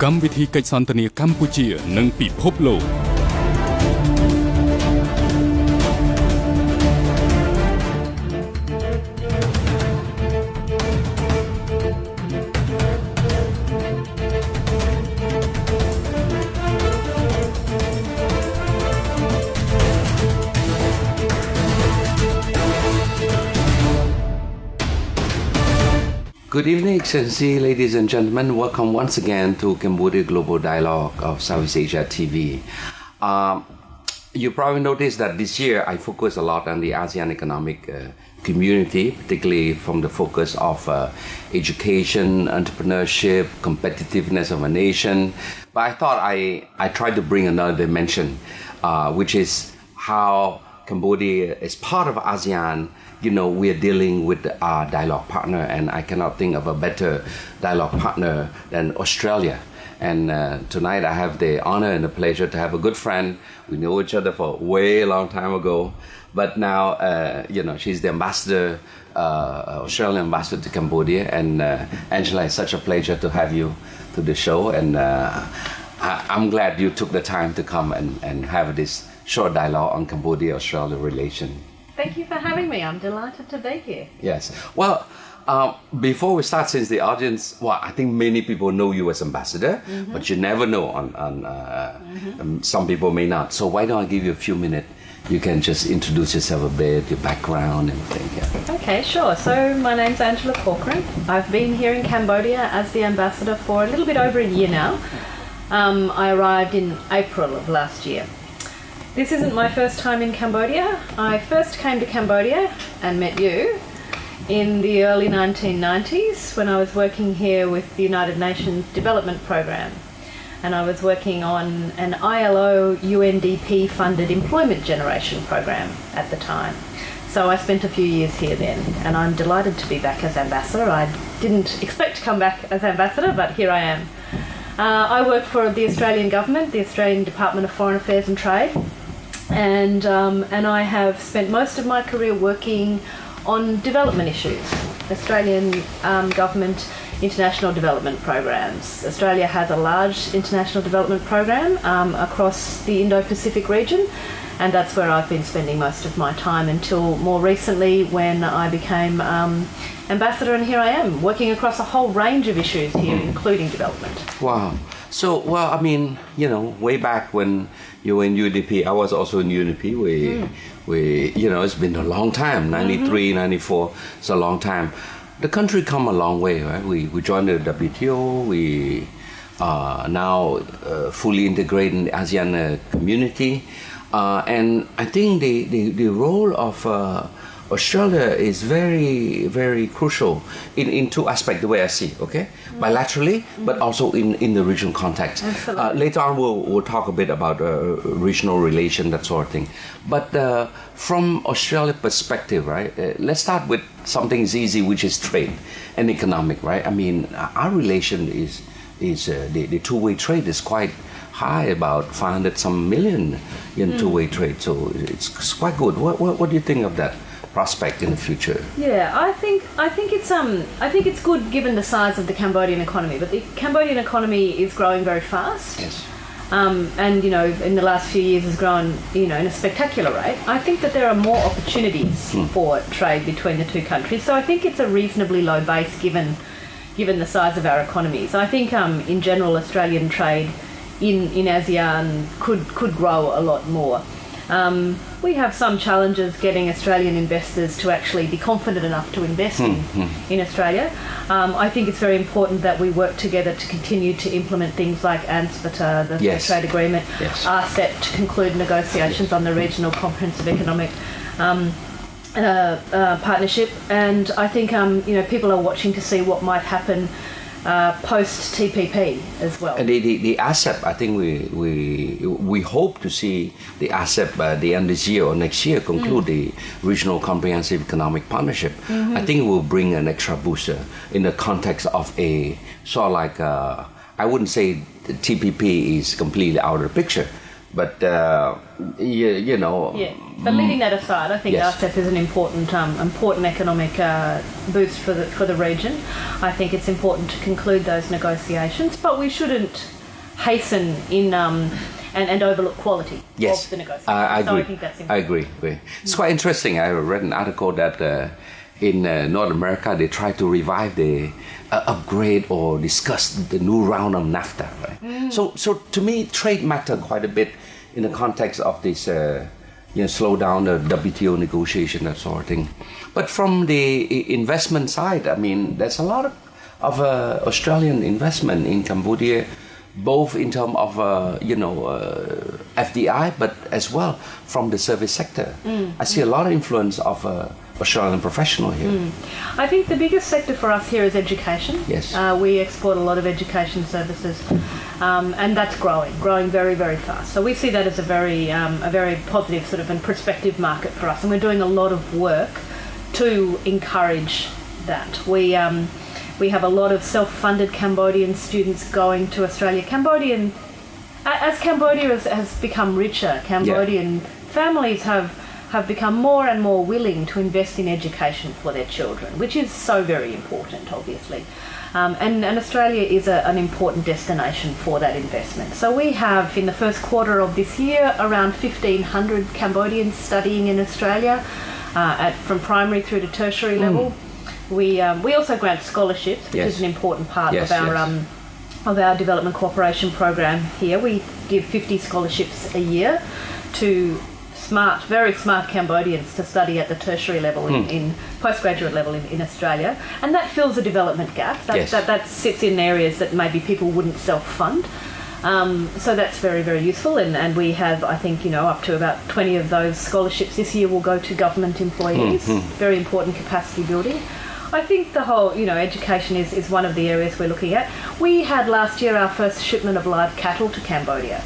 កម្មវិធីកិច្ចសន្ទនាកម្ពុជានិងពិភពលោក Good evening, Excellency, ladies and gentlemen. Welcome once again to Cambodia Global Dialogue of Southeast Asia TV. You probably noticed that this year I focus a lot on the ASEAN economic community, particularly from the focus of education, entrepreneurship, competitiveness of a nation. But I thought I tried to bring another dimension, which is how Cambodia is part of ASEAN. You know, we are dealing with our dialogue partner, and I cannot think of a better dialogue partner than Australia. And tonight I have the honor and the pleasure to have a good friend. We know each other for a way long time ago, but now, she's the ambassador, Australian ambassador to Cambodia. And Angela, it's such a pleasure to have you to the show. And I'm glad you took the time to come and have this short dialogue on Cambodia-Australia relation. Thank you for having me. I'm delighted to be here. Yes. Well, before we start, since the audience, I think many people know you as ambassador, but you never know some people may not. So why don't I give you a few minutes? You can just introduce yourself a bit, your background, and everything. Yeah. Okay, sure. So my name's Angela Corcoran. I've been here in Cambodia as the ambassador for a little bit over a year now. I arrived in April of last year. This isn't my first time in Cambodia. I first came to Cambodia and met you in the early 1990s when I was working here with the United Nations Development Programme. And I was working on an ILO UNDP funded employment generation program at the time. So I spent a few years here then, and I'm delighted to be back as ambassador. I didn't expect to come back as ambassador, but here I am. I work for the Australian government, the Australian Department of Foreign Affairs and Trade, and I have spent most of my career working on development issues, Australian government international development programs. Australia has a large international development program across the Indo-Pacific region, and that's where I've been spending most of my time until more recently when I became ambassador, and here I am working across a whole range of issues here, including development. Wow. So, way back when you were in UNDP, I was also in UNDP. It's been a long time, 93, 94, it's a long time. The country come a long way, right? We joined the WTO, we are now fully integrated in the ASEAN community. And I think the role of Australia is very, very crucial in two aspects, the way I see, okay? Bilaterally, but also in the regional context. Later on, we'll talk a bit about regional relation, that sort of thing. But from Australia perspective, right, let's start with something easy, which is trade and economic, right? I mean, our relation is the two-way trade is quite high, about 500 some million in two-way trade. So it's quite good. What do you think of that prospect in the future? Yeah, I think it's good given the size of the Cambodian economy, but the Cambodian economy is growing very fast. Yes. And in the last few years has grown in a spectacular rate. I think that there are more opportunities for trade between the two countries, so I think it's a reasonably low base given the size of our economies. I think in general Australian trade in ASEAN could grow a lot more. We have some challenges getting Australian investors to actually be confident enough to invest in Australia. I think it's very important that we work together to continue to implement things like ANSPTA, the Free Trade Agreement, RCEP, to conclude negotiations on the Regional Comprehensive Economic Partnership. And I think people are watching to see what might happen post TPP as well. And the ASEP, I think we hope to see the ASEP by the end of this year or next year conclude the Regional Comprehensive Economic Partnership. I think it will bring an extra booster in the context of a sort of like I wouldn't say the TPP is completely out of the picture, But you know. Yeah, but leaving that aside, I think Yes. RCEP is an important economic boost for the region. I think it's important to conclude those negotiations, but we shouldn't hasten in and overlook quality Yes, of the negotiations. I agree. So I think that's important. I agree. It's quite interesting. I read an article that in North America they try to revive the upgrade or discuss the new round of NAFTA. Right. So to me, trade matter quite a bit in the context of this. Slow down the WTO negotiation, that sort of thing. But from the investment side, I mean, there's a lot of Australian investment in Cambodia, both in terms of FDI, but as well from the service sector. I see a lot of influence of Australian professional here. I think the biggest sector for us here is education. Yes. We export a lot of education services, and that's growing very, very fast. So we see that as a very positive sort of and prospective market for us, and we're doing a lot of work to encourage that. We have a lot of self-funded Cambodian students going to Australia. As Cambodia has become richer, Cambodian families have become more and more willing to invest in education for their children, which is so very important, obviously. And Australia is an important destination for that investment. So we have, in the first quarter of this year, around 1,500 Cambodians studying in Australia, from primary through to tertiary level. We also grant scholarships, which is an important part of our development cooperation program here. We give 50 scholarships a year to very smart Cambodians to study at the tertiary level in postgraduate level in Australia, and that fills a development gap. That sits in areas that maybe people wouldn't self-fund. So that's very, very useful, and we have, I think, up to about 20 of those scholarships this year will go to government employees. Very important capacity building. I think the whole, education is one of the areas we're looking at. We had last year our first shipment of live cattle to Cambodia.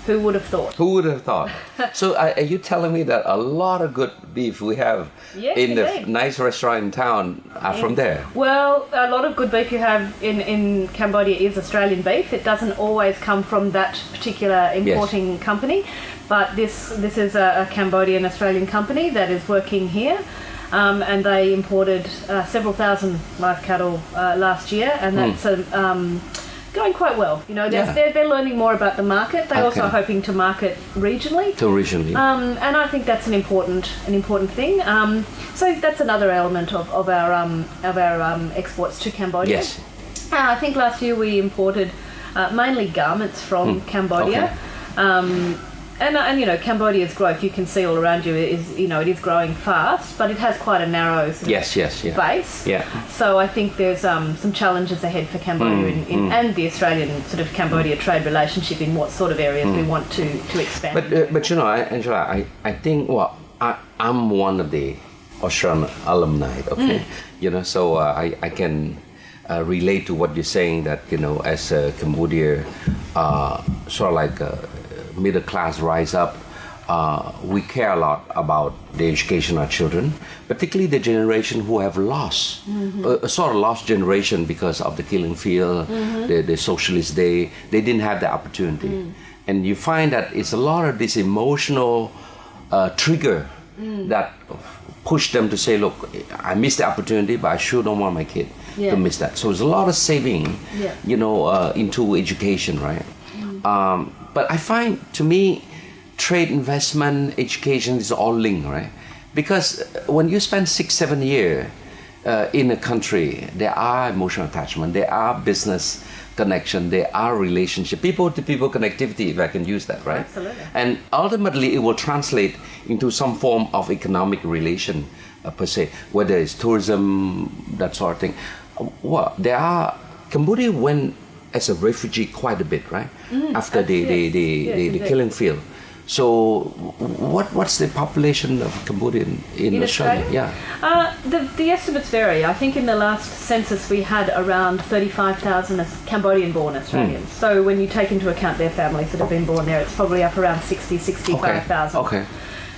Who would have thought? Who would have thought? So are you telling me that a lot of good beef we have in the nice restaurant in town are from there? Well, a lot of good beef you have in Cambodia is Australian beef. It doesn't always come from that particular importing company, but this is a Cambodian Australian company that is working here. And they imported several thousand live cattle last year, and that's going quite well. They're learning more about the market. They're also hoping to market regionally. And I think that's an important thing. So that's another element of our exports to Cambodia. Yes. I think last year we imported mainly garments from Cambodia. And Cambodia's growth, you can see all around you, it is growing fast, but it has quite a narrow base. Yeah. So I think there's some challenges ahead for Cambodia and the Australian sort of Cambodia trade relationship in what sort of areas we want to expand. But Angela, I think I'm one of the Australian alumni. Okay, so I can relate to what you're saying that as Cambodia, sort of like. Middle class rise up, we care a lot about the education of our children, particularly the generation who have lost, a sort of lost generation because of the killing field, the socialist day. They didn't have the opportunity. And you find that it's a lot of this emotional trigger that push them to say, look, I missed the opportunity, but I sure don't want my kid to miss that. So there's a lot of saving, into education, right? But I find, to me, trade, investment, education is all linked, right? Because when you spend 6-7 years in a country, there are emotional attachment, there are business connection, there are relationship, people-to-people connectivity, if I can use that, right? Absolutely. And ultimately, it will translate into some form of economic relation, per se, whether it's tourism, that sort of thing. Cambodia went as a refugee quite a bit, right? After the killing field. So what's the population of Cambodia in Australia? Yeah. The estimates vary. I think in the last census we had around 35,000 Cambodian-born Australians. So when you take into account their families that have been born there, it's probably up around 65,000. Okay.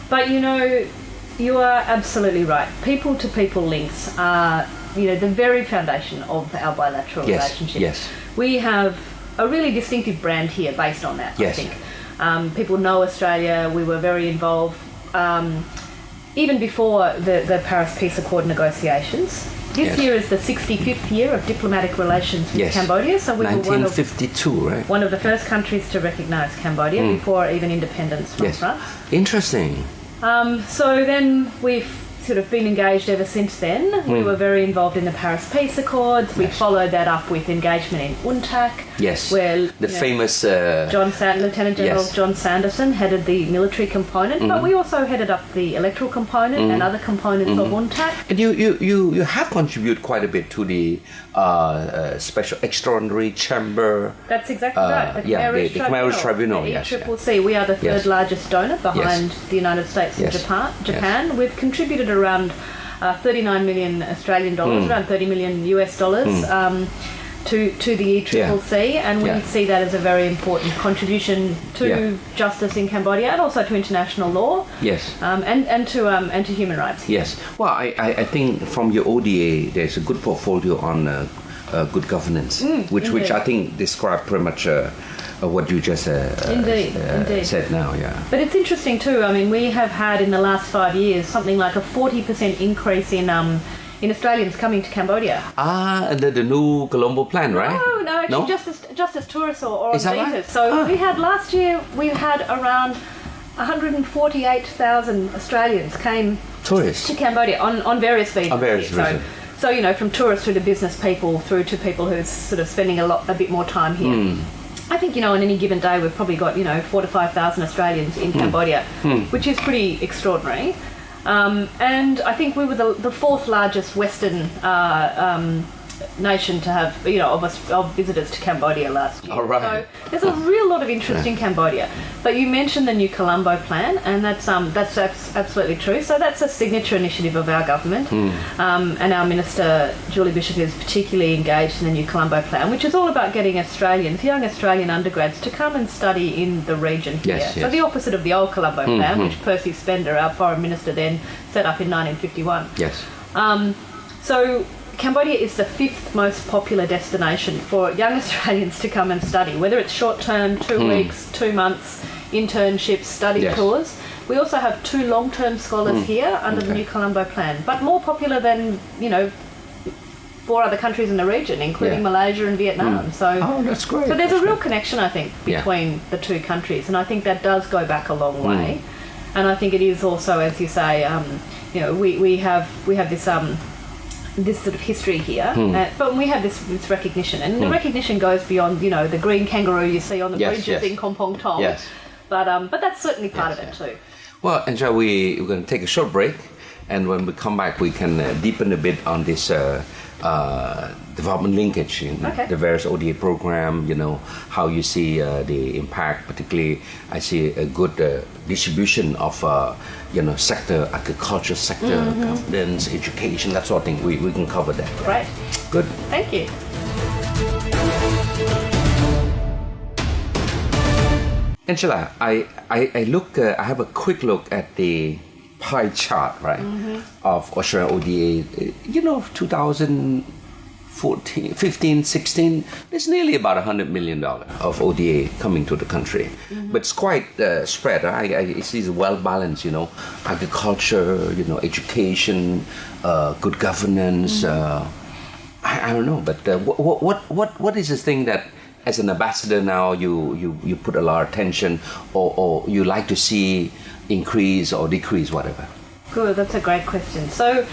But you are absolutely right. People-to-people links are the very foundation of our bilateral relationship. Yes. We have a really distinctive brand here based on that, I think. People know Australia. We were very involved even before the Paris Peace Accord negotiations. This year is the 65th year of diplomatic relations with Cambodia. So we 1952, were right? One of the first countries to recognise Cambodia before even independence from France. Interesting. So then we've sort of been engaged ever since then. We were very involved in the Paris Peace Accords. We followed that up with engagement in UNTAC. Yes. Where the famous Lieutenant General John Sanderson headed the military component, but we also headed up the electoral component and other components of UNTAC. And you have contributed quite a bit to the special extraordinary chamber. That's exactly right. The Khmer Tribunal. The ECCC. We are the third largest donor behind the United States and Japan. We've contributed around 39 million Australian dollars, around 30 million US dollars to the ECCC, and we see that as a very important contribution to justice in Cambodia and also to international law. Yes. And to human rights. Yes. Well, I think from your ODA, there's a good portfolio on good governance, which I think describe pretty much what you just said now, But it's interesting too. I mean, we have had in the last 5 years something like a 40% increase in Australians coming to Cambodia. The new Colombo plan, right? No, actually just as tourists or on visas. Right? So we had last year we had around 148,000 Australians came to Cambodia on various visas. On various visas. So from tourists through to business people through to people who are sort of spending a bit more time here. I think, on any given day we've probably got, 4,000 to 5,000 Australians in Cambodia, which is pretty extraordinary. And I think we were the fourth largest Western nation to have, of visitors to Cambodia last year. All right. So there's a real lot of interest in Cambodia. But you mentioned the new Colombo plan, and that's absolutely true. So that's a signature initiative of our government, and our Minister Julie Bishop is particularly engaged in the new Colombo plan, which is all about getting young Australian undergrads to come and study in the region here. Yes. So the opposite of the old Colombo plan, which Percy Spender, our foreign minister, then set up in 1951. Yes. So Cambodia is the fifth most popular destination for young Australians to come and study, whether it's short-term, 2 weeks, 2 months, internships, study tours. We also have 2 long-term scholars here under the new Colombo plan, but more popular than, 4 other countries in the region, including Malaysia and Vietnam. So, that's great. So there's a real connection, I think, between the 2 countries, and I think that does go back a long way. And I think it is also, as you say, we have this sort of history here, but we have this recognition, and the recognition goes beyond the green kangaroo you see on the bridges in Kompong Tom. Yes. But that's certainly part of it too. Well, Angela, we're going to take a short break, and when we come back, we can deepen a bit on this development linkage in the various ODA program. How you see the impact. Particularly, I see a good distribution of sector, agriculture sector, governance, education, that sort of thing. We can cover that. Right. Good. Thank you. Angela, I look. I have a quick look at the pie chart, right, of Australian ODA. 2014, 15, 16. There's nearly about $100 million of ODA coming to the country, but it's quite spread. I see it's well balanced. Agriculture, education, good governance. I don't know, but what is the thing that, as an ambassador now, you put a lot of attention, or you like to see increase or decrease, whatever? Good, that's a great question. So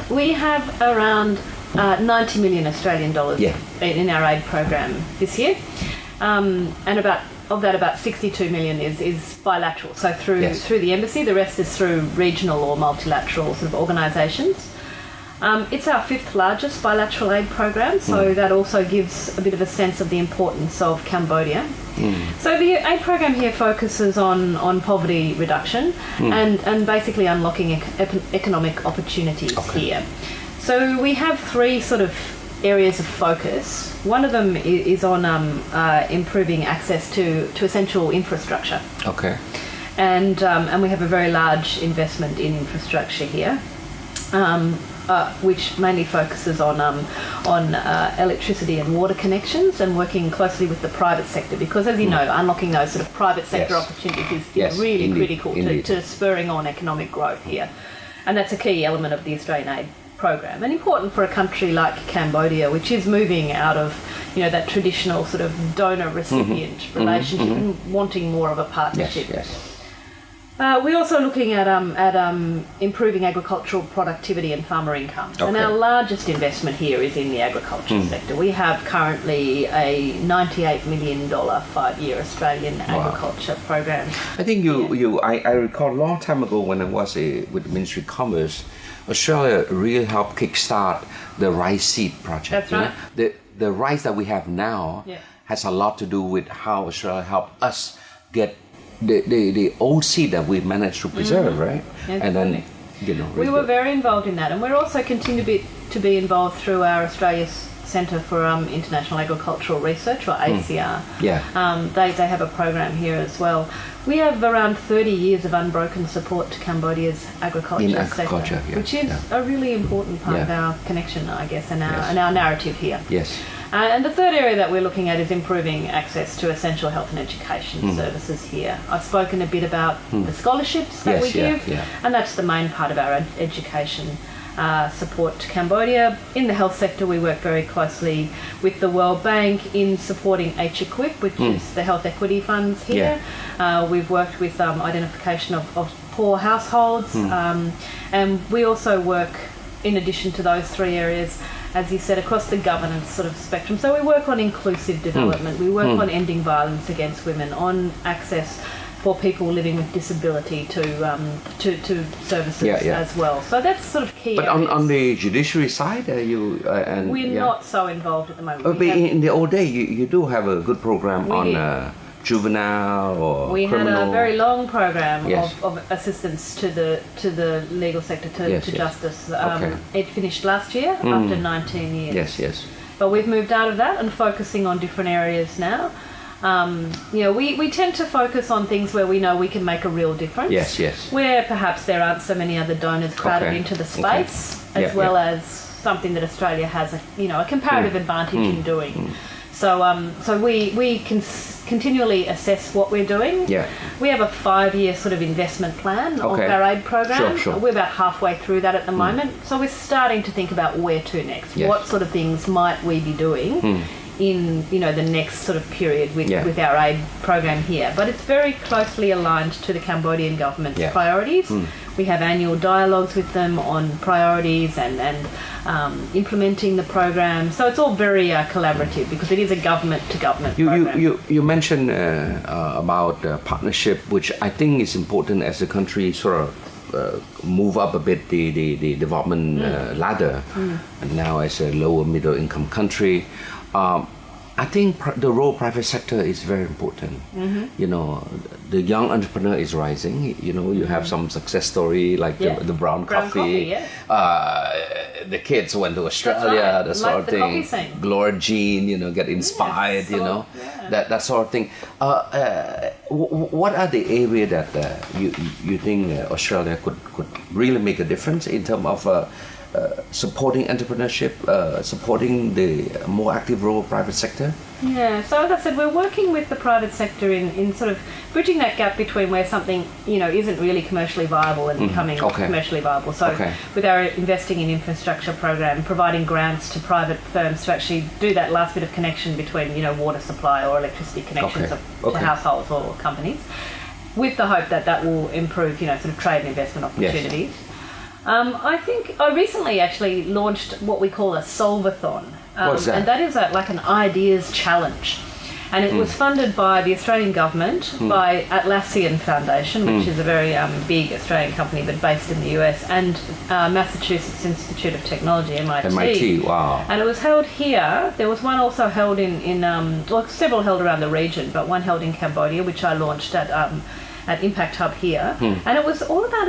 we have around 90 million Australian dollars in our aid program this year, and about 62 million is bilateral, so through the embassy. The rest is through regional or multilateral sort of organisations. It's our 5th largest bilateral aid program, so that also gives a bit of a sense of the importance of Cambodia. So the aid program here focuses on poverty reduction and basically unlocking economic opportunities here. So we have 3 sort of areas of focus. One of them is on improving access to essential infrastructure. Okay. And we have a very large investment in infrastructure here. which mainly focuses on electricity and water connections and working closely with the private sector, because as you know, unlocking those sort of private sector opportunities is really critical to spurring on economic growth here. And that's a key element of the Australian aid program, and important for a country like Cambodia, which is moving out of that traditional sort of donor-recipient relationship and wanting more of a partnership. We're also looking at improving agricultural productivity and farmer income. And our largest investment here is in the agriculture sector. We have currently a $98 million 5-year Australian agriculture program. I think I recall a long time ago when I was with the Ministry of Commerce, Australia really helped kickstart the rice seed project. That's right. The rice that we have now has a lot to do with how Australia helped us get the old seed that we managed to preserve, right? Yes, and then, we were very involved in that, and we're also continue to be involved through our Australia Centre for International Agricultural Research, or ACR. They have a program here as well. We have around 30 years of unbroken support to Cambodia's agriculture sector, which is a really important part of our connection, I guess, and our narrative here. Yes. And the third area that we're looking at is improving access to essential health and education services here. I've spoken a bit about the scholarships that we give, and that's the main part of our education support to Cambodia. In the health sector, we work very closely with the World Bank in supporting H-Equip, which is the health equity funds here. We've worked with identification of poor households, and we also work, in addition to those three areas, as you said, across the governance sort of spectrum. So we work on inclusive development, we work on ending violence against women, on access for people living with disability to services as well. So that's sort of key. But on the judiciary side, we're not so involved at the moment. But in the old day, you do have a good program on juvenile or criminal. Had a very long program of assistance to the legal sector, to justice. It finished last year after 19 years. Yes. But we've moved out of that and focusing on different areas now. We tend to focus on things where we know we can make a real difference. Yes. Where perhaps there aren't so many other donors crowded into the space, as well as something that Australia has a comparative advantage in doing. So we can continually assess what we're doing. We have a 5-year sort of investment plan of our aid program. Sure. We're about halfway through that at the moment. So we're starting to think about where to next. What sort of things might we be doing in the next sort of period with our aid program here. But it's very closely aligned to the Cambodian government's priorities. We have annual dialogues with them on priorities and implementing the program. So it's all very collaborative, because it is a government-to-government program. You mentioned about partnership, which I think is important as the country sort of move up a bit the development ladder, and now as a lower middle income country. I think the role of private sector is very important. The young entrepreneur is rising. You have some success story like the brown coffee. The kids went to Australia, that sort of thing. Gloria Jean, get inspired. That sort of thing. What are the areas that you think Australia could really make a difference in terms of supporting entrepreneurship, supporting the more active role of private sector? So as I said, we're working with the private sector in sort of bridging that gap between where something isn't really commercially viable and becoming commercially viable. So with our investing in infrastructure program, providing grants to private firms to actually do that last bit of connection between water supply or electricity connections to households or companies, with the hope that will improve sort of trade and investment opportunities. I think I recently actually launched what we call a Solvathon. What's that? And that is like an ideas challenge. And it was funded by the Australian government, by Atlassian Foundation, which is a very big Australian company but based in the US, and Massachusetts Institute of Technology, MIT. MIT, wow. And it was held here. There was one also held in several held around the region, but one held in Cambodia, which I launched at Impact Hub here. And it was all about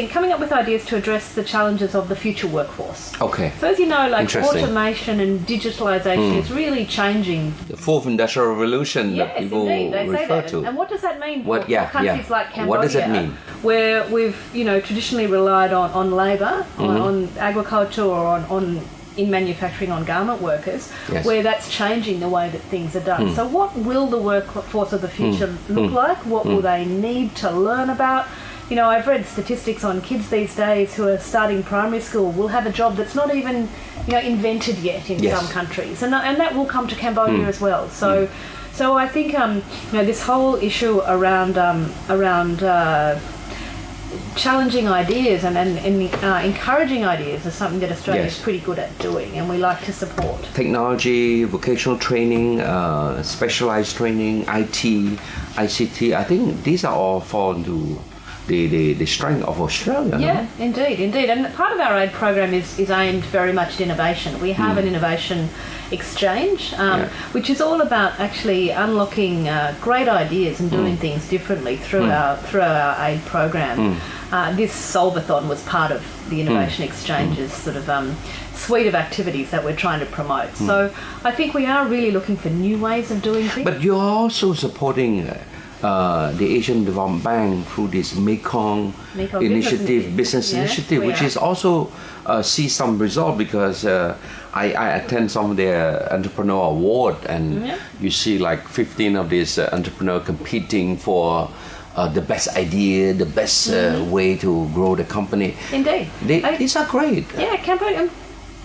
coming up with ideas to address the challenges of the future workforce. So as you know, like automation and digitalisation is really changing. The fourth industrial revolution that people They refer say that. to. And what does that mean for countries like Cambodia? What does that mean? where we've, traditionally relied on labour, on agriculture or on in manufacturing on garment workers, where that's changing the way that things are done. So what will the workforce of the future look like? What will they need to learn about? I've read statistics on kids these days who are starting primary school will have a job that's not even, invented yet in some countries, and that will come to Cambodia as well. So I think this whole issue around challenging ideas and encouraging ideas is something that Australia is pretty good at doing, and we like to support. Technology, vocational training, specialized training, IT, ICT, I think these are all fall into the strength of Australia. Yeah, no? Indeed. And part of our aid program is aimed very much at innovation. We have an innovation exchange, which is all about actually unlocking great ideas and doing things differently through our aid program. This Solvathon was part of the innovation exchange's sort of suite of activities that we're trying to promote. So I think we are really looking for new ways of doing things. But you're also supporting the Asian Development Bank through this Mekong business initiative, which is also see some result, because I attend some of their entrepreneur award, and you see like 15 of these entrepreneurs competing for the best idea, the best way to grow the company. Indeed. These are great. Yeah, Cambodia,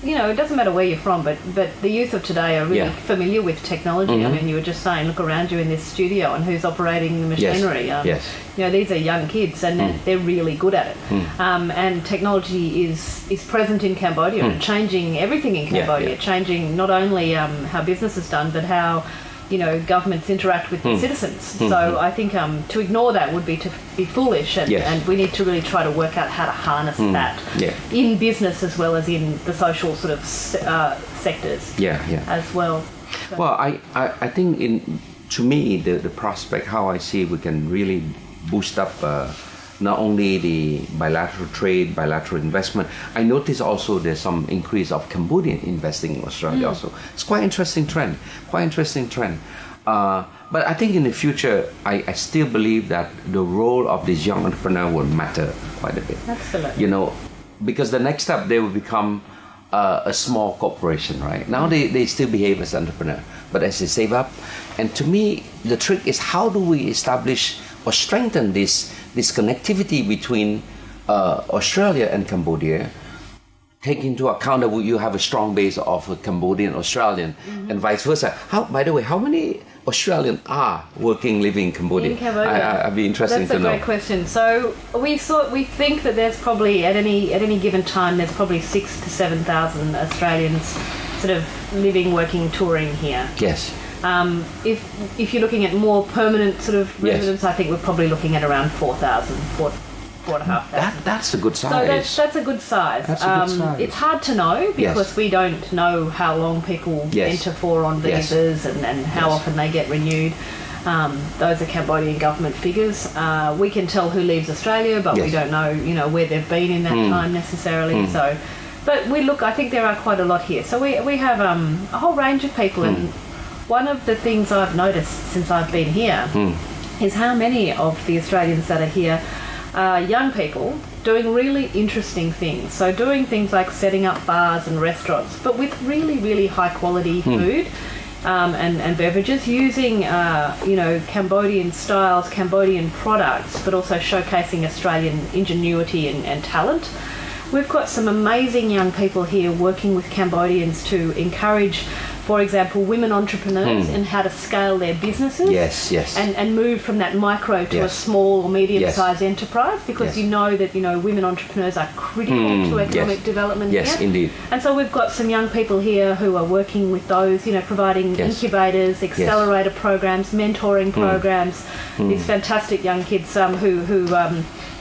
it doesn't matter where you're from, but the youth of today are really familiar with technology. I mean, you were just saying, look around you in this studio and who's operating the machinery. These are young kids, and they're really good at it. And technology is present in Cambodia and changing everything in Cambodia, changing not only how business is done, but how governments interact with the citizens. So I think to ignore that would be to be foolish, and we need to really try to work out how to harness that in business as well as in the social sort of sectors as well. So. Well, I think to me the prospect, how I see we can really boost up not only the bilateral trade, bilateral investment. I notice also there's some increase of Cambodian investing in Australia also. It's quite interesting trend. But I think in the future, I still believe that the role of this young entrepreneur will matter quite a bit. Absolutely. Because the next step, they will become a small corporation, right? Now they still behave as entrepreneur, but as they save up. And to me, the trick is, how do we establish or strengthen this connectivity between Australia and Cambodia, take into account that you have a strong base of a Cambodian Australian and vice versa. By the way, how many Australians are living in Cambodia? In Cambodia. I'd be interested to know. That's a great question. So we think that there's probably at any given time there's probably 6,000 to 7,000 Australians sort of living, working, touring here. Yes. If you're looking at more permanent sort of residents, I think we're probably looking at around 4,000, 4,500. That's a good size. So that's a good size. That's a good size. It's hard to know because we don't know how long people enter for on visas and how often they get renewed. Those are Cambodian government figures. We can tell who leaves Australia, but we don't know, where they've been in that time necessarily. So, but I think there are quite a lot here. So we have a whole range of people, and one of the things I've noticed since I've been here is how many of the Australians that are here are young people doing really interesting things. So doing things like setting up bars and restaurants, but with really, really high quality food and beverages, using Cambodian styles, Cambodian products, but also showcasing Australian ingenuity and talent. We've got some amazing young people here working with Cambodians to encourage, for example, women entrepreneurs and how to scale their businesses. Yes. And move from that micro to a small or medium-sized enterprise, because you know that women entrepreneurs are critical to economic development here. Yes, indeed. And so we've got some young people here who are working with those, providing incubators, accelerator programs, mentoring programs. These fantastic young kids who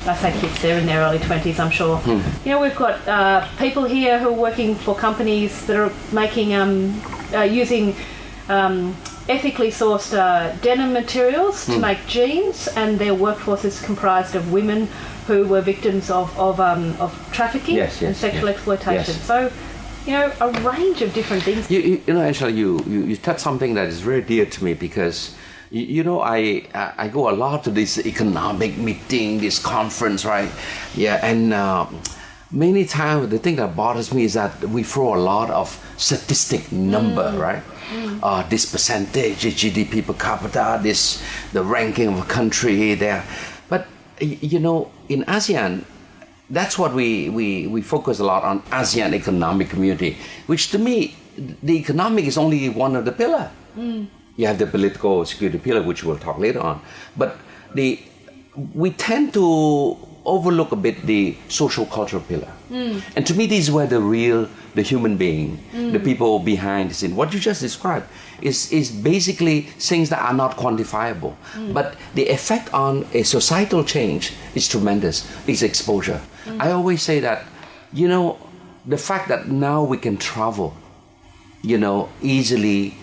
I say kids, they're in their early 20s, I'm sure. We've got people here who are working for companies that are making, using ethically sourced denim materials to make jeans, and their workforce is comprised of women who were victims of trafficking and sexual exploitation. So, a range of different things. Angela, you touched something that is very dear to me, because You know, I go a lot to this economic meeting, this conference, right? Yeah, and many times the thing that bothers me is that we throw a lot of statistic number, right? This percentage, GDP per capita, this the ranking of a country there. But you know, in ASEAN, that's what we focus a lot on, ASEAN Economic Community, which to me, the economic is only one of the pillar. You have the political security pillar, which we'll talk later on. But we tend to overlook a bit the social cultural pillar. And to me, this is where the human being, the people behind the scene, what you just described, is basically things that are not quantifiable. But the effect on a societal change is tremendous, is exposure. I always say that, you know, the fact that now we can travel, you know, easily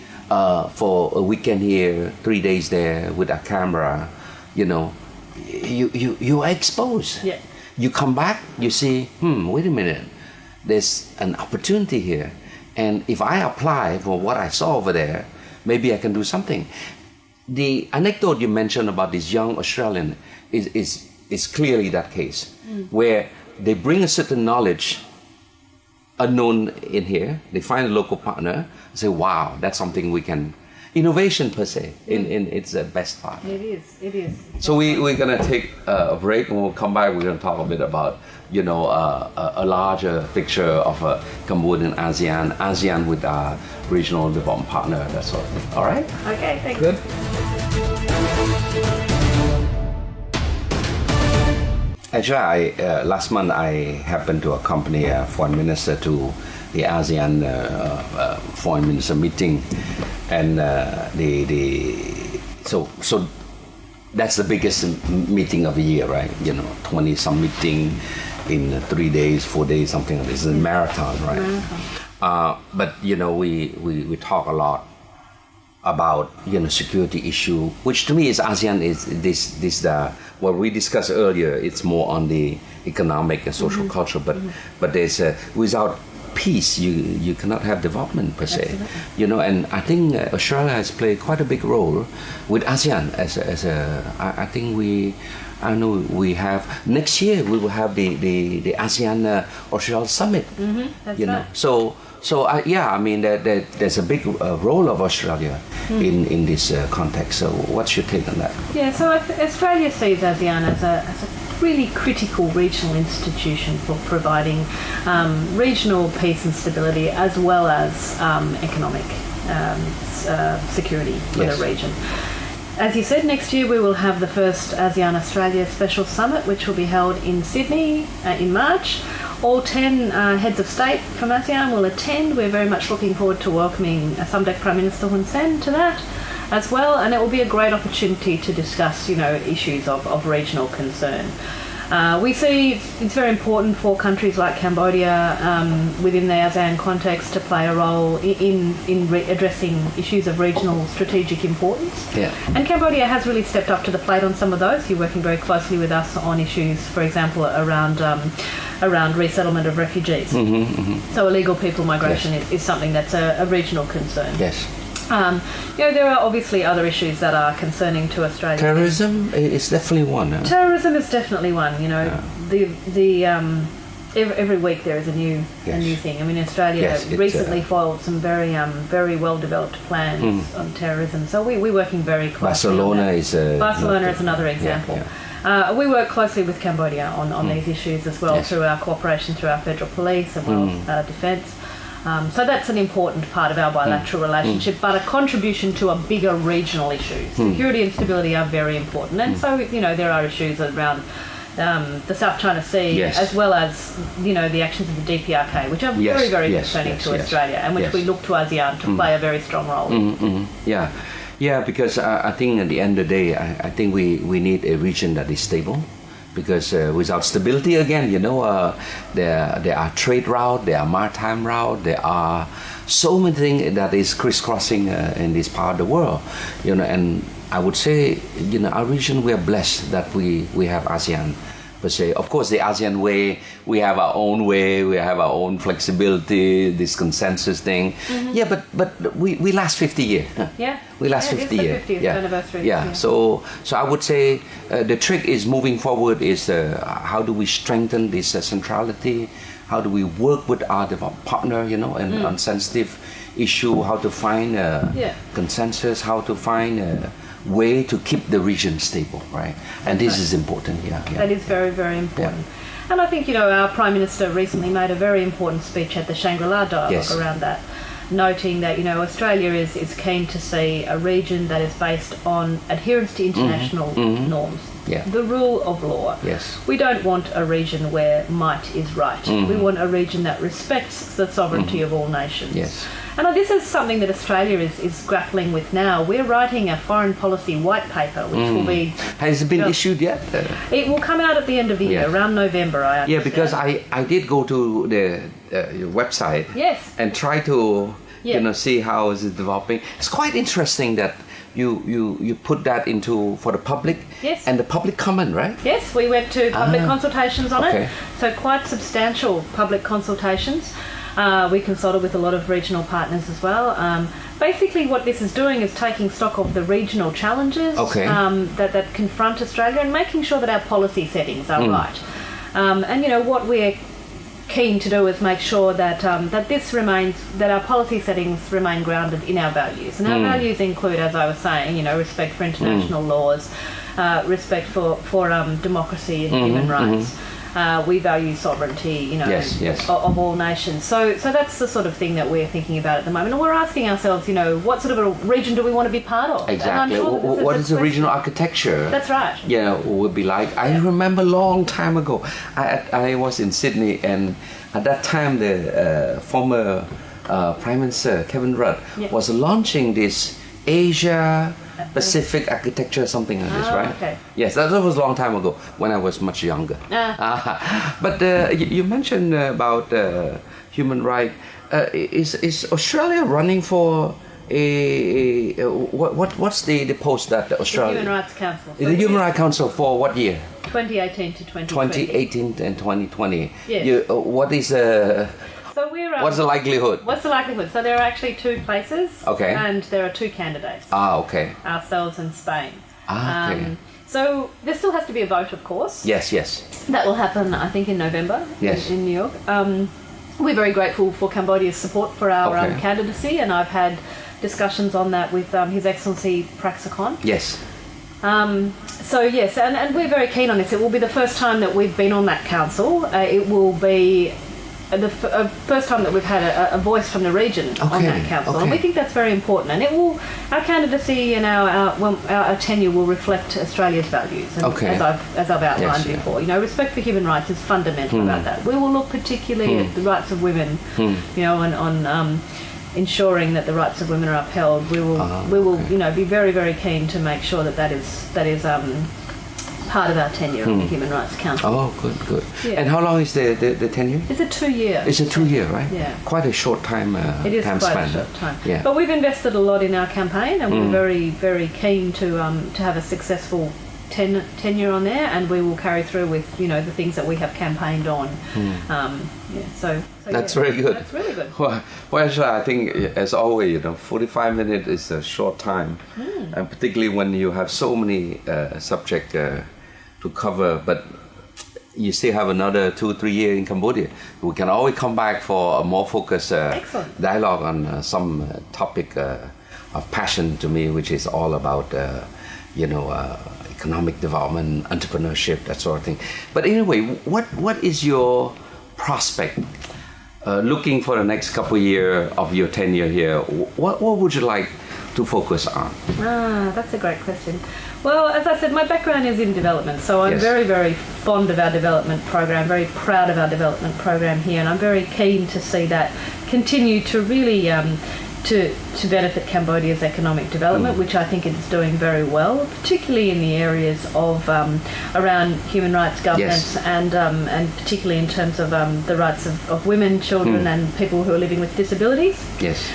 for a weekend here, 3 days there with a camera, you know, you are exposed. Yeah. You come back, you see, wait a minute, there's an opportunity here. And if I apply for what I saw over there, maybe I can do something. The anecdote you mentioned about this young Australian is clearly that case, where they bring a certain knowledge unknown in here, they find a local partner, say, wow, that's something we can, innovation per se, in its best part. It is. So we're going to take a break, and we'll come back, we're going to talk a bit about, you know, a larger picture of a Cambodian ASEAN with our regional development partner, that sort of thing. All right? Okay, thanks. Good. Actually, last month I happened to accompany a foreign minister to the ASEAN foreign minister meeting, and so that's the biggest meeting of the year, right? You know, 20-some meeting in 3 days, 4 days, something like this. It's a marathon, right? But you know, we talk a lot about, you know, security issue, which to me is ASEAN is this what we discussed earlier. It's more on the economic and social culture, but there's without peace you cannot have development per se. Absolutely. You know, and I think Australia has played quite a big role with ASEAN as I think I know we have next year we will have the ASEAN Australia Summit. That's you know, right. so I mean there's a big role of Australia in this context. So what's your take on that? Yeah, so Australia sees ASEAN as a really critical regional institution for providing regional peace and stability, as well as economic security for the region. As you said, next year we will have the first ASEAN Australia Special Summit, which will be held in Sydney in March. All 10 heads of state from ASEAN will attend. We're very much looking forward to welcoming Samdech Prime Minister Hun Sen to that as well, and it will be a great opportunity to discuss, you know, issues of regional concern. We see it's very important for countries like Cambodia within the ASEAN context to play a role in addressing issues of regional strategic importance. Yeah. And Cambodia has really stepped up to the plate on some of those. You're working very closely with us on issues, for example, around resettlement of refugees. So illegal people migration is something that's a regional concern. Yes. You know, there are obviously other issues that are concerning to Australia. Terrorism is definitely one. Huh? Terrorism is definitely one. You know, every week there is a new thing. I mean, Australia recently followed some very well developed plans on terrorism. So we're working very closely. Barcelona is another example. We work closely with Cambodia on these issues as well, through our cooperation through our federal police as well as defence. So that's an important part of our bilateral relationship, but a contribution to a bigger regional issue. Security and stability are very important. And so, you know, there are issues around the South China Sea, as well as, you know, the actions of the DPRK, which are very concerning to Australia, and which we look to ASEAN to play a very strong role. Yeah, because I think at the end of the day, I think we need a region that is stable. Because without stability, again, you know, there are trade routes, there are maritime routes, there are so many things that is crisscrossing in this part of the world, you know. And I would say, you know, our region, we are blessed that we have ASEAN per se. Of course, the ASEAN way, we have our own way, we have our own flexibility, this consensus thing. Yeah, but we last 50 years. Yeah. We last Yeah, 50 it's the years. 50th Yeah. anniversary. Yeah. Yeah. So I would say the trick is moving forward is how do we strengthen this centrality? How do we work with our partner, and on sensitive issue, how to find consensus, how to find a way to keep the region stable, right? And this is important, That is very, very important. And I think, our Prime Minister recently made a very important speech at the Shangri-La dialogue around that, noting that, Australia is keen to see a region that is based on adherence to international norms. Yeah. The rule of law. Yes. We don't want a region where might is right. We want a region that respects the sovereignty of all nations. Yes. And this is something that Australia is grappling with now. We're writing a foreign policy white paper, which will be... Has it been issued yet? It will come out at the end of the year, around November, I understand. Yeah, because I did go to the your website. Yes. And try to, see how is it developing. It's quite interesting that you put that into for the public. Yes. And the public comment, right? Yes, we went to public consultations on okay. it. So quite substantial public consultations. We consulted with a lot of regional partners as well. Basically what this is doing is taking stock of the regional challenges that confront Australia and making sure that our policy settings are right. And what we're keen to do is make sure that that our policy settings remain grounded in our values. And our values include, as I was saying, respect for international laws, respect for democracy and human rights. We value sovereignty, of all nations. So that's the sort of thing that we're thinking about at the moment. And we're asking ourselves, what sort of a region do we want to be part of? Exactly. What is the regional architecture? That's right. Would be like. I remember a long time ago, I was in Sydney, and at that time the former Prime Minister Kevin Rudd was launching this Asia Pacific architecture, something like this, right? Okay. Yes, that was a long time ago when I was much younger. But you mentioned about human rights. Is Australia running for what's the post that Australia? The Human Rights Council. The Human Rights Council for what year? 2018 to 2020. 2018 and 2020. Yes. What is So we're, what's the likelihood? What's the likelihood? So there are actually two places. Okay. And there are two candidates. Okay. Ourselves and Spain. Okay. So there still has to be a vote, of course. Yes. That will happen, I think, in November. Yes. In New York. We're very grateful for Cambodia's support for our candidacy, and I've had discussions on that with His Excellency Praxicon. Yes. So yes, and we're very keen on this. It will be the first time that we've been on that council. It will be the first time that we've had a voice from the region on that council, and we think that's very important. And our candidacy and our tenure will reflect Australia's values, and as I've outlined before. Respect for human rights is fundamental about that. We will look particularly at the rights of women, and on ensuring that the rights of women are upheld. We will be very, very keen to make sure that is part of our tenure of the Human Rights Council. Oh, good. Yeah. And how long is the tenure? It's a 2-year. It's a 2-year, right? Yeah. Quite a short time. It is time quite span. a short time. Yeah. But we've invested a lot in our campaign, and we're very, very keen to have a successful tenure on there, and we will carry through with the things that we have campaigned on. So that's very good. That's really good. Well, actually, I think as always, 45 minutes is a short time, and particularly when you have so many subjects to cover, but you still have another 2-3 years in Cambodia. We can always come back for a more focused dialogue on some topic of passion to me, which is all about economic development, entrepreneurship, that sort of thing. But anyway, what is your prospect looking for the next couple of years of your tenure here? What would you like to focus on? That's a great question. Well, as I said, my background is in development, so I'm very, very fond of our development program, very proud of our development program here, and I'm very keen to see that continue to really to benefit Cambodia's economic development, which I think it's doing very well, particularly in the areas of around human rights governance and particularly in terms of the rights of women, children, and people who are living with disabilities. Yes.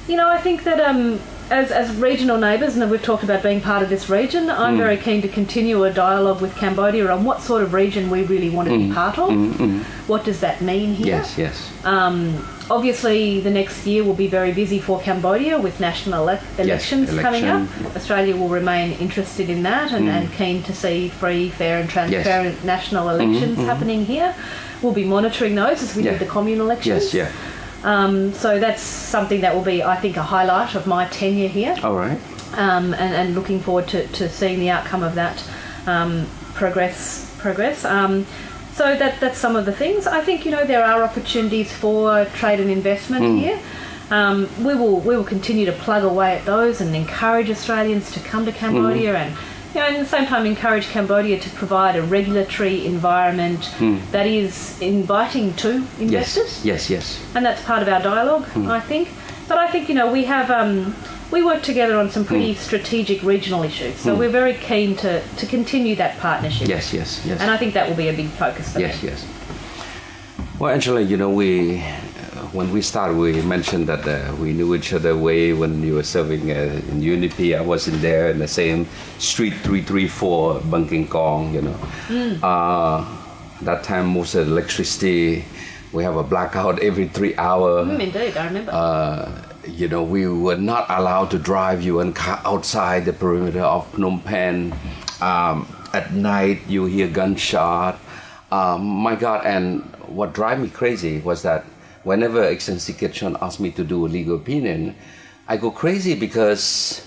I think that as regional neighbours, and we've talked about being part of this region, I'm very keen to continue a dialogue with Cambodia on what sort of region we really want to be part of. What does that mean here? Yes, yes. Obviously, the next year will be very busy for Cambodia with national elections coming up. Australia will remain interested in that and keen to see free, fair and transparent national elections happening here. We'll be monitoring those as we did the commune elections. Yes, so that's something that will be, I think, a highlight of my tenure here. All right. And looking forward to seeing the outcome of that progress. So that's some of the things. I think, there are opportunities for trade and investment here. We will continue to plug away at those and encourage Australians to come to Cambodia and at the same time encourage Cambodia to provide a regulatory environment that is inviting to investors. Yes. And that's part of our dialogue, I think. But I think, we have we work together on some pretty strategic regional issues. So we're very keen to continue that partnership. Yes. And I think that will be a big focus for me. Yes. Well, Angela, when we started, we mentioned that we knew each other way when you were serving in UNDP. I was in there in the same street 334, Bangking Kong, that time most of the electricity, we have a blackout every 3 hours. Indeed, I remember. We were not allowed to drive UN car outside the perimeter of Phnom Penh. At night, you hear gunshot. My God, and what drive me crazy was that whenever Excellency Kitchon asked me to do a legal opinion, I go crazy because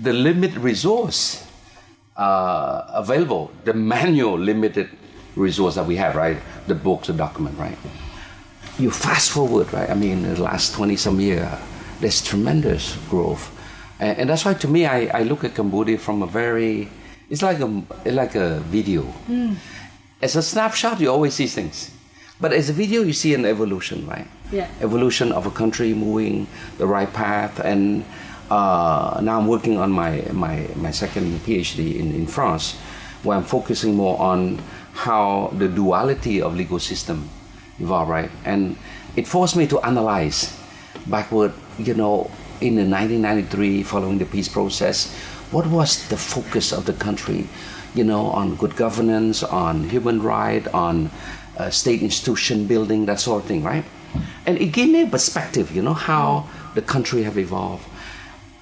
the limited resource available, the manual limited resource that we have, right? The books, the document, right? You fast forward, right? I mean, in the last 20-some years, there's tremendous growth. And that's why, to me, I look at Cambodia from it's like a video. As a snapshot, you always see things. But as a video, you see an evolution, right? Yeah. Evolution of a country moving the right path. And now I'm working on my second PhD in France, where I'm focusing more on how the duality of legal system evolved, right? And it forced me to analyze backward, in the 1993, following the peace process, what was the focus of the country, on good governance, on human rights, on state institution building, that sort of thing, right? And it gave me a perspective, how the country have evolved.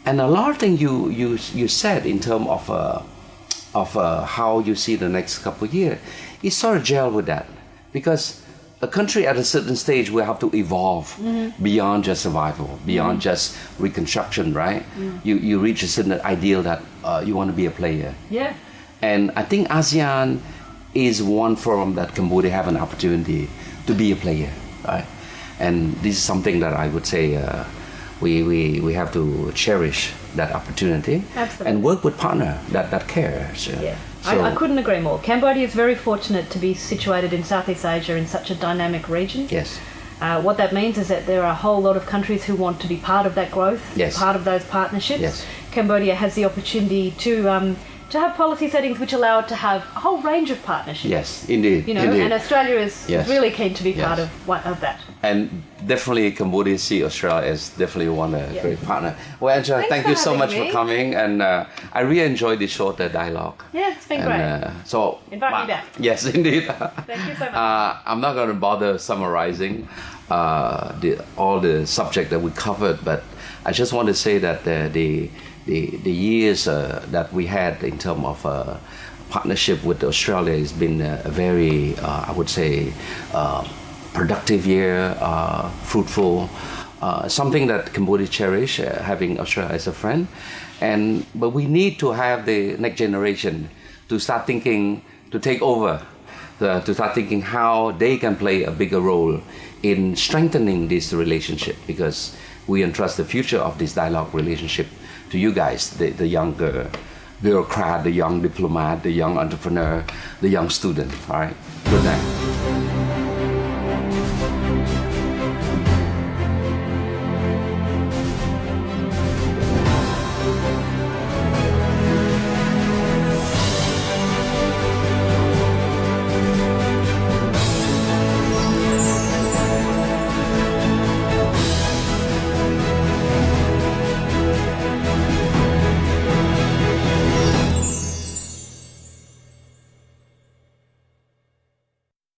And a lot of things you said in terms of how you see the next couple of years, it sort of gel with that. Because a country at a certain stage will have to evolve beyond just survival, beyond just reconstruction, right? You reach a certain ideal that you want to be a player. Yeah. And I think ASEAN is one forum that Cambodia have an opportunity to be a player, right? And this is something that I would say we have to cherish that opportunity. Absolutely. And work with partner that cares. Yeah. I couldn't agree more. Cambodia is very fortunate to be situated in Southeast Asia in such a dynamic region. Yes. What that means is that there are a whole lot of countries who want to be part of that growth, part of those partnerships. Yes. Cambodia has the opportunity to have policy settings which allow it to have a whole range of partnerships. Yes, indeed. Indeed. And Australia is really keen to be part of that. And definitely Cambodia see Australia as definitely one great partner. Well, Angela, thank you so much for coming, and I really enjoyed this short dialogue. Yeah, it's been great. So invite me back. Yes, indeed. Thank you so much. I'm not going to bother summarizing all the subject that we covered, but I just want to say that the years that we had in terms of partnership with Australia has been a very, I would say, productive year, fruitful, something that Cambodia cherish, having Australia as a friend. But we need to have the next generation to start thinking, to take over, to start thinking how they can play a bigger role in strengthening this relationship, because we entrust the future of this dialogue relationship to you guys, the younger bureaucrat, the young diplomat, the young entrepreneur, the young student. All right. Good night.